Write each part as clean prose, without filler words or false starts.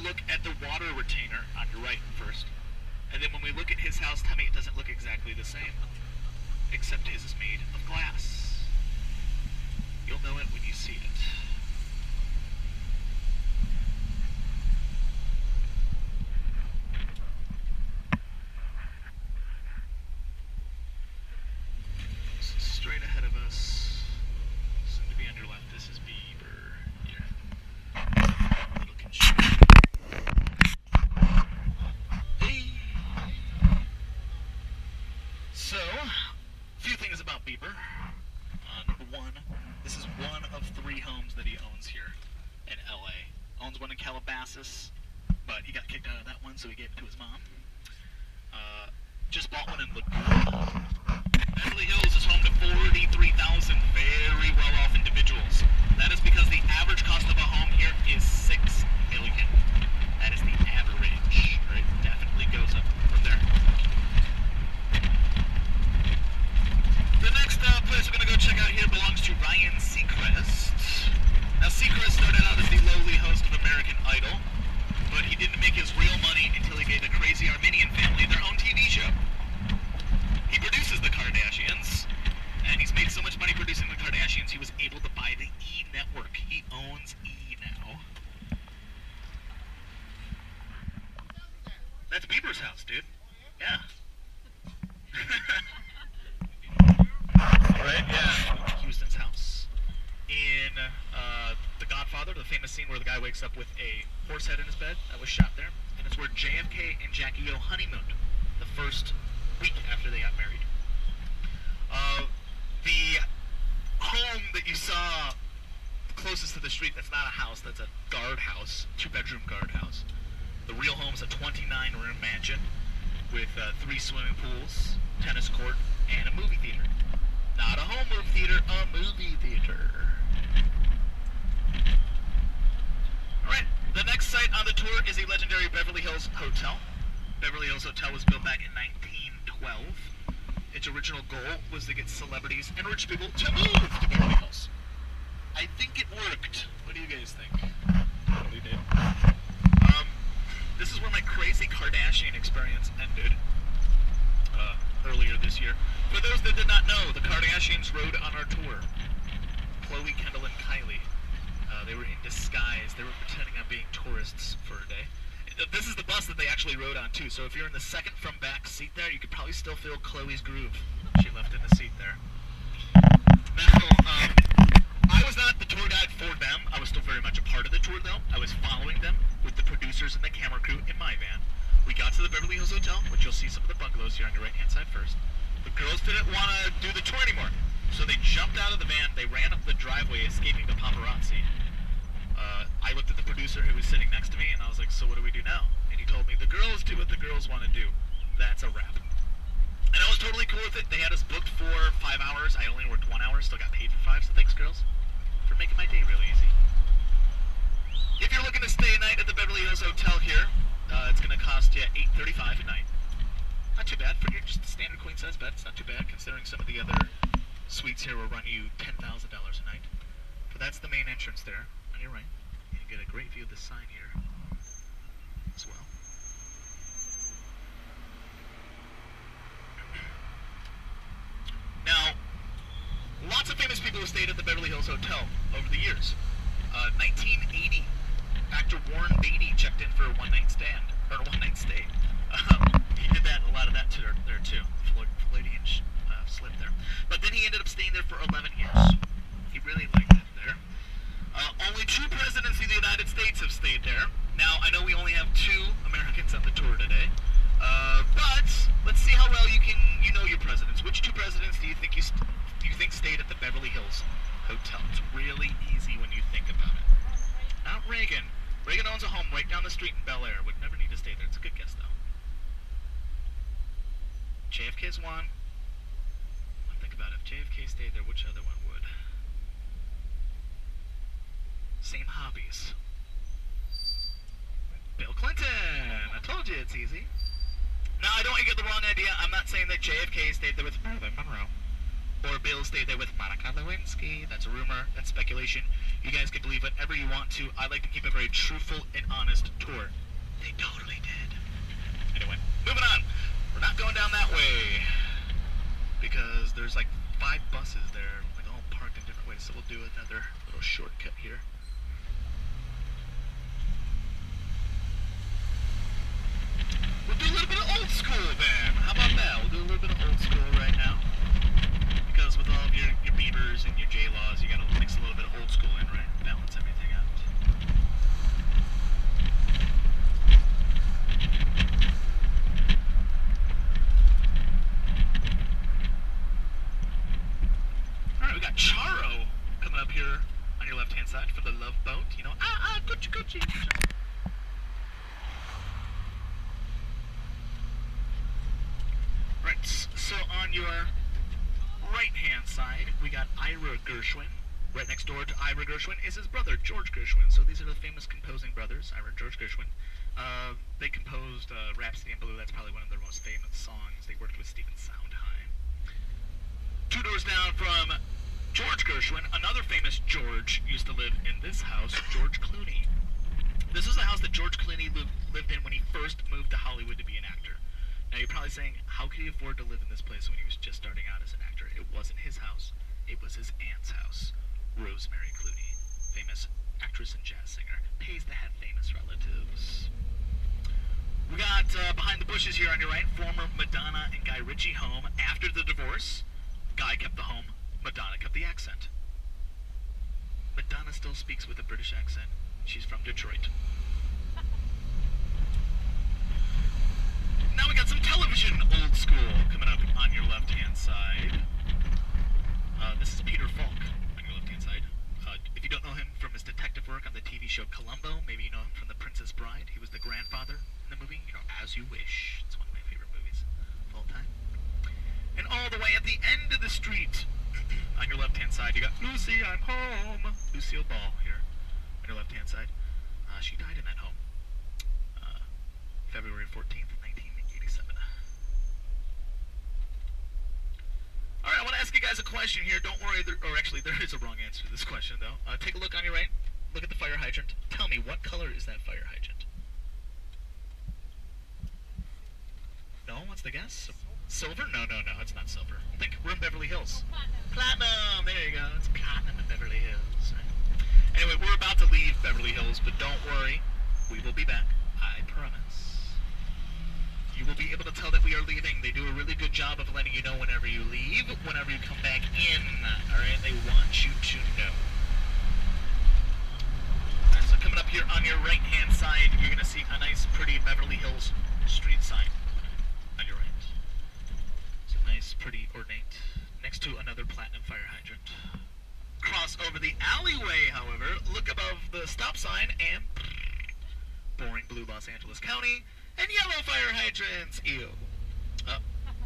look at the water retainer on your right first. And then when we look at his house, tell me it doesn't look exactly the same. Except his is made of glass. You'll know it when you see it. Straight ahead of us, soon to be on your left, this is Bieber. Here. Little consumer. Hey. So, a few things about Bieber. Number one, this is one of 3 homes that he owns here in LA. Owns one in Calabasas, but he got kicked out of that one, so he gave it to his mom. Just bought one in Laguna. Beverly Hills is home to 43,000 very well-off individuals. That is because the average cost of a home here is $6 million. That is the average. Right? Definitely goes up from there. The next place we're going to go check out here belongs to Ryan Seacrest. Now, Seacrest started out as the lowly host of American Idol, but he didn't make his real money until he gave the crazy Armenian family their own TV show. He produces the Kardashians, and he's made so much money producing the Kardashians, he was able to buy the E! Network. He owns E! now. That's Bieber's house, dude. Yeah. Right, yeah. Houston's house. In The Godfather, the famous scene where the guy wakes up with a horse head in his bed, that was shot there. And it's where JFK and Jackie O honeymooned the first week after they got married. The home that you saw closest to the street, that's not a house, that's a guardhouse, 2-bedroom guardhouse. The real home's a 29-room mansion with 3 swimming pools, tennis court, and a movie theater. Not a home movie theater, a movie theater. Alright, the next site on the tour is a legendary Beverly Hills Hotel. Beverly Hills Hotel was built back in 1912. Its original goal was to get celebrities and rich people to move to Beverly Hills. I think it worked. What do you guys think? Probably did. This is where my crazy Kardashian experience ended earlier this year. For those that did not know, the Kardashians rode on our tour. Khloe, Kendall, and Kylie. They were in disguise. They were pretending on being tourists for a day. This is the bus that they actually rode on, too. So if you're in the second from back seat there, you could probably still feel Khloe's groove she left in the seat there. Now, I was not the tour guide for them. I was still very much a part of the tour, though. I was following them with the producers and the camera crew in my van. We got to the Beverly Hills Hotel, which you'll see some of the bungalows here on your right-hand side first. The girls didn't want to do the tour anymore, so they jumped out of the van. They ran up the driveway, escaping the paparazzi. I looked at the producer who was sitting next to me, and I was like, so what do we do now? And he told me, the girls do what the girls want to do. That's a wrap. And I was totally cool with it. They had us booked for 5 hours. I only worked 1 hour, still got paid for 5, so thanks, girls, for making my day really easy. If you're looking to stay a night at the Beverly Hills Hotel here, it's going to cost you $835 a night. Not too bad. For just a standard queen-size bed, it's not too bad, considering some of the other suites here will run you $10,000 a night. But that's the main entrance there, on your right. You can get a great view of the sign here as well. Now, lots of famous people have stayed at the Beverly Hills Hotel over the years. 1980, actor Warren Beatty checked in for a one-night stand, or a one-night stay. He did that, a lot of that there too, Floridian slip there. But then he ended up staying there for 11 years. He really liked it there. Only 2 presidents of the United States have stayed there. Now, I know we only have 2 Americans on the tour today, but let's see how well you know your presidents. Which 2 presidents do you think stayed at the Beverly Hills Hotel? It's really easy when you think about it. Not Reagan. Reagan owns a home right down the street in Bel Air. Would never need to stay there. It's a good guess, though. JFK's one. Think about it. If JFK stayed there, which other one would? Same hobbies. Bill Clinton! I told you it's easy. Now, I don't want you to get the wrong idea. I'm not saying that JFK stayed there with Marilyn Monroe. Or Bill stayed there with Monica Lewinsky. That's a rumor. That's speculation. You guys can believe whatever you want to. I like to keep a very truthful and honest tour. They totally did. Anyway, moving on. We're not going down that way because there's like 5 buses there, like all parked in different ways. So we'll do another little shortcut here. We'll do a little bit of old school then. How about that? We'll do a little bit of old school right now. Because with all of your Biebers and your J-Laws, you gotta mix a little bit of old school in, right? Balance everything out. Alright, we got Charo coming up here on your left-hand side for the Love Boat. You know, Gucci, Gucci. Right, so on your right-hand side, we got Ira Gershwin. Right next door to Ira Gershwin is his brother, George Gershwin. So these are the famous composing brothers, Ira and George Gershwin. They composed Rhapsody in Blue. That's probably one of their most famous songs. They worked with Stephen Sondheim. 2 doors down from George Gershwin, another famous George used to live in this house, George Clooney. This is the house that George Clooney lived in when he first moved to Hollywood to be an actor. Now you're probably saying, how could he afford to live in this place when he was just starting out as an actor? It wasn't his house. It was his aunt's house. Rosemary Clooney, famous actress and jazz singer, pays to have famous relatives. We got behind the bushes here on your right, former Madonna and Guy Ritchie home. After the divorce, Guy kept the home, Madonna kept the accent. Madonna still speaks with a British accent. She's from Detroit. Now we got some television old school coming up on your left-hand side. This is Peter Falk on your left-hand side. If you don't know him from his detective work on the TV show Columbo, maybe you know him from The Princess Bride. He was the grandfather in the movie, you know, As You Wish. It's one of my favorite movies of all time. And all the way at the end of the street, on your left-hand side, you got Lucy, I'm home. Lucille Ball here on your left-hand side. She died in that home. February 14th, 1987. Alright, I want to ask you guys a question here. Don't worry, there is a wrong answer to this question, though. Take a look on your right. Look at the fire hydrant. Tell me, what color is that fire hydrant? No? What's the guess? Silver? No, it's not silver. Think we're in Beverly Hills. Platinum! There you go. It's platinum in Beverly Hills. Right. Anyway, we're about to leave Beverly Hills, but don't worry. We will be back. I promise. You will be able to tell that we are leaving. They do a really good job of letting you know whenever you leave, whenever you come back in. Alright, they want you to know. Alright, so coming up here on your right-hand side, you're going to see a nice, pretty Beverly Hills street sign on your right. It's a nice, pretty, ornate, next to another platinum fire hydrant. Cross over the alleyway, however, look above the stop sign, and boring blue Los Angeles County, and yellow fire hydrants! Ew.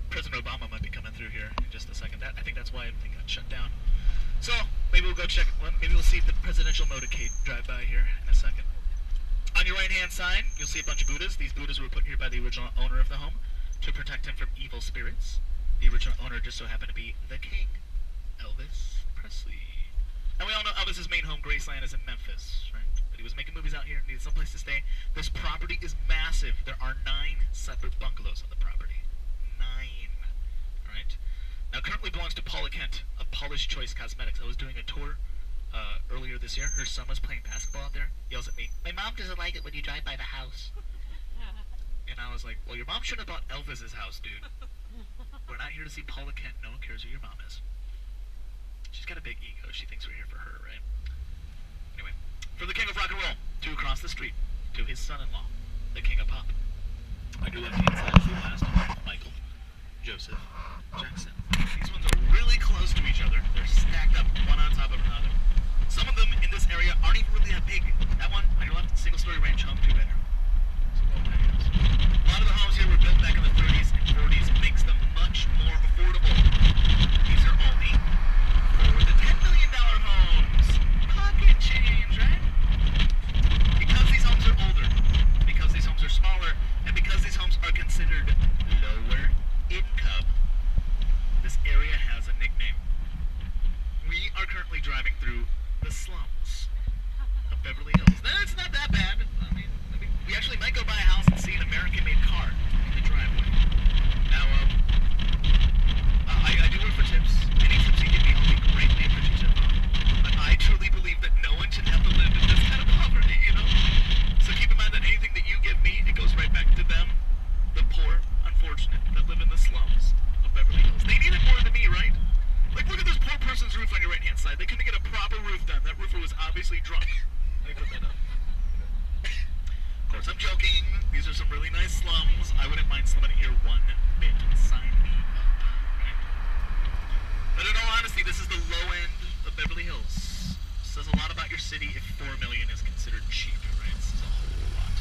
President Obama might be coming through here in just a second. I think that's why everything got shut down. So, maybe we'll go check, maybe we'll see the presidential motorcade drive by here in a second. On your right-hand side, you'll see a bunch of Buddhas. These Buddhas were put here by the original owner of the home to protect him from evil spirits. The original owner just so happened to be the king, Elvis Presley. And we all know Elvis's main home, Graceland, is in Memphis, right? But he was making movies out here, needed someplace to stay. This property is massive. There are 9 separate bungalows on the property. 9. Alright? Now, it currently belongs to Paula Kent of Paula's Choice Cosmetics. I was doing a tour earlier this year. Her son was playing basketball out there. Yells at me, "My mom doesn't like it when you drive by the house." And I was like, well, your mom should have bought Elvis's house, dude. We're not here to see Paula Kent. No one cares who your mom is. She's got a big ego. She thinks we're here for her, right? Anyway, for the king of rock and roll, to across the street, to his son-in-law, the king of pop. On your left-hand side is the last one, Michael Joseph Jackson. These ones are really close to each other. They're stacked up one on top of another. Some of them in this area aren't even really that big. That one on your left, single-story ranch home, 2-bedroom. A lot of the homes here were built back in the 30s and 40s. It makes them much more affordable. These are only for the $10 million homes. Pocket change, right? Because these homes are older, because these homes are smaller, and because these homes are considered lower income, this area has a nickname. Let me put that up. Of course, I'm joking. These are some really nice slums. I wouldn't mind slumming here one bit. Sign me up, right? But in all honesty, this is the low end of Beverly Hills. Says a lot about your city if $4 million is considered cheap, right? This is a whole lot.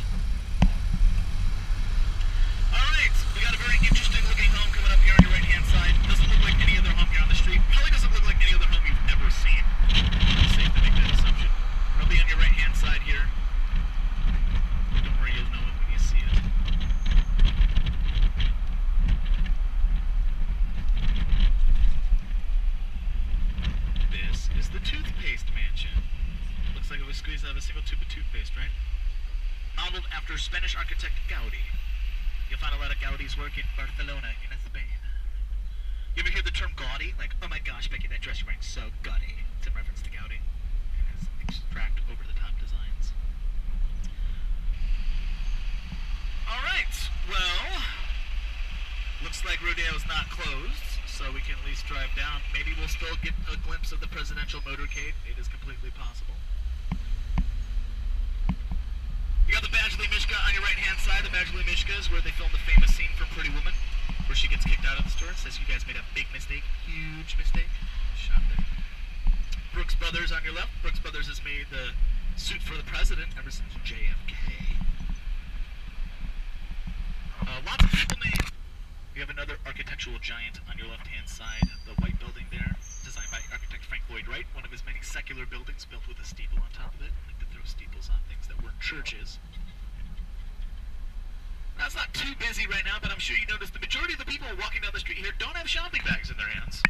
Alright, we got a very interesting looking home coming up here on your right hand side. Doesn't look like any other home here on the street. Probably doesn't look like any other home you've ever seen. It's safe to make that assumption. Probably on your right hand side here. Don't worry, you'll know it when you see it. This is the toothpaste mansion. Looks like it was squeezed out of a single tube of toothpaste, right? Modeled after Spanish architect Gaudi. You'll find a lot of Gaudi's work in Barcelona, in Spain. You ever hear the term gaudy? Like, oh my gosh, Becky, that dress you're wearing is so gaudy. It's in reference to Gaudi and his extract over-the-top designs. Alright, well, looks like Rodeo's not closed, so we can at least drive down. Maybe we'll still get a glimpse of the presidential motorcade. It is completely possible. You got the Badgley Mishka on your right-hand side. The Badgley Mishka is where they filmed the famous scene from Pretty Woman, where she gets kicked out of the store. Says you guys made a big mistake, huge mistake. Shot there. Brooks Brothers on your left. Brooks Brothers has made the suit for the president ever since JFK. Lots of people named. You have another architectural giant on your left-hand side. The white building there, designed by architect Frank Lloyd Wright. One of his many secular buildings built with a steeple on top of it. I like to throw steeples on things that weren't churches. Now, it's not too busy right now, but I'm sure you noticed the majority of the people walking down the street here don't have shopping bags in their hands.